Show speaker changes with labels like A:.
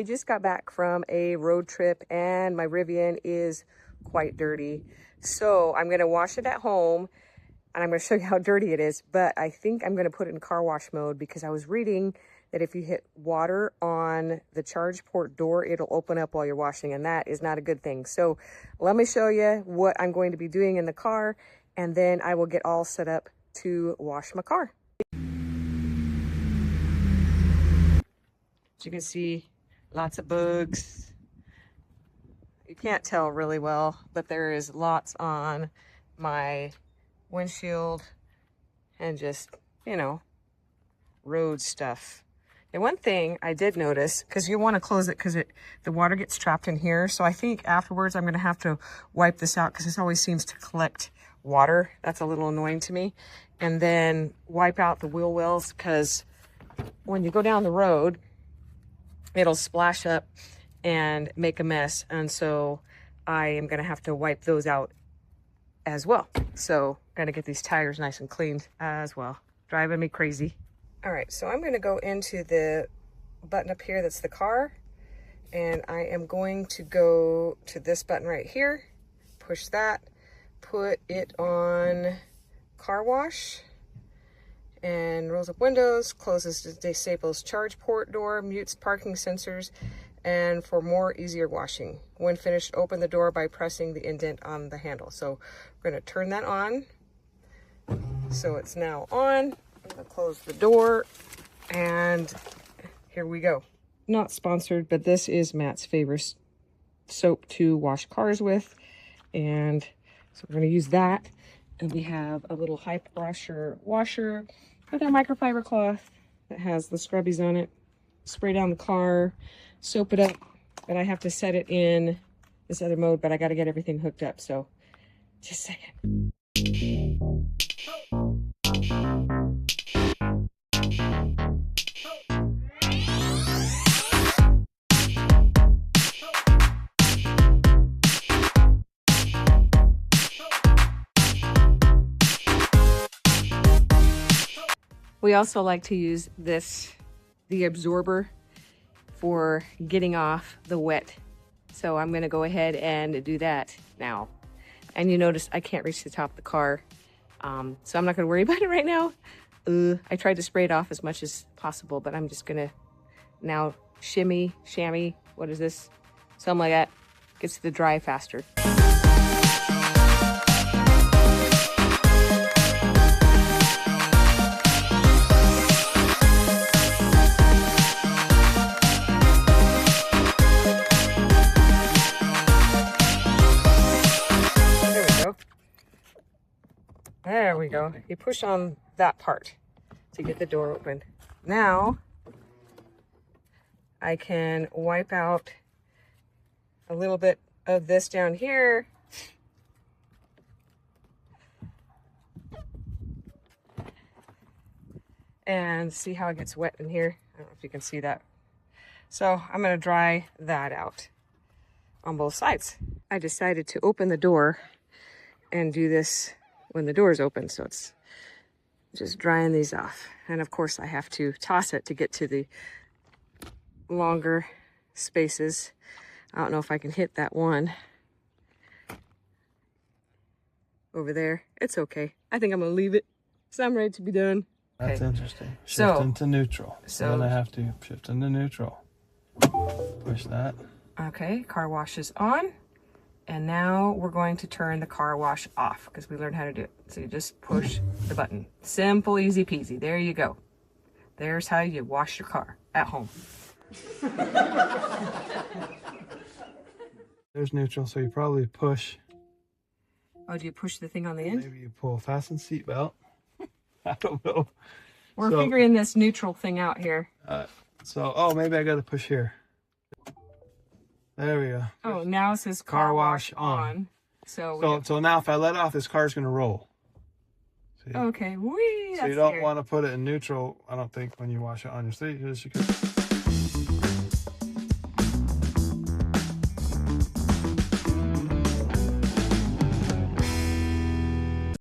A: We just got back from a road trip and my Rivian is quite dirty. So I'm gonna wash it at home and I'm gonna show you how dirty it is, but I think I'm gonna put it in car wash mode because I was reading that if you hit water on the charge port door, it'll open up while you're washing, and that is not a good thing. So let me show you what I'm going to be doing in the car, and then I will get all set up to wash my car. As you can see, lots of bugs. You can't tell really well, but there is lots on my windshield and just, you know, road stuff. And one thing I did notice, because you want to close it because the water gets trapped in here. So I think afterwards I'm going to have to wipe this out because this always seems to collect water. That's a little annoying to me. And then wipe out the wheel wells because when you go down the road, it'll splash up and make a mess. And so I am going to have to wipe those out as well. So got to get these tires nice and cleaned as well. Driving me crazy. All right, so I'm going to go into the button up here that's the car, and I am going to go to this button right here, push that, put it on car wash, and rolls up windows, closes, disables charge port door, mutes parking sensors, and for more easier washing. When finished, open the door by pressing the indent on the handle. So we're going to turn that on. So it's now on. I'm gonna close the door and here we go. Not sponsored, but this is Matt's favorite soap to wash cars with. And so we're gonna use that. And we have a little high pressure washer with our microfiber cloth that has the scrubbies on it. Spray down the car, soap it up, but I have to set it in this other mode, but I gotta get everything hooked up. So just a second. We also like to use the absorber for getting off the wet. So I'm gonna go ahead and do that now. And you notice I can't reach the top of the car. So I'm not gonna worry about it right now. I tried to spray it off as much as possible, but I'm just gonna now shimmy, shammy, what is this? Something like that. Gets to the dry faster. There we go. You push on that part to get the door open. Now I can wipe out a little bit of this down here. And see how it gets wet in here. I don't know if you can see that. So I'm going to dry that out on both sides. I decided to open the door and do this when the door is open, so it's just drying these off. And of course I have to toss it to get to the longer spaces. I don't know if I can hit that one over there. It's okay. I think I'm gonna leave it so I'm ready to be done.
B: That's interesting. Shift into neutral. So then I have to shift into neutral. Push that.
A: Okay, car wash is on. And now we're going to turn the car wash off because we learned how to do it. So you just push the button. Simple, easy peasy. There you go. There's how you wash your car at home.
B: There's neutral, so you probably push.
A: Oh, do you push the thing on the end?
B: Maybe you pull fasten seatbelt. I don't know.
A: We're figuring this neutral thing out here.
B: Oh, maybe I got to push here. There we go.
A: Oh, now it says car wash on. So
B: now if I let off, this car's going to roll. See?
A: Okay. Whee,
B: so you don't want to put it in neutral, I don't think, when you wash it on your seat.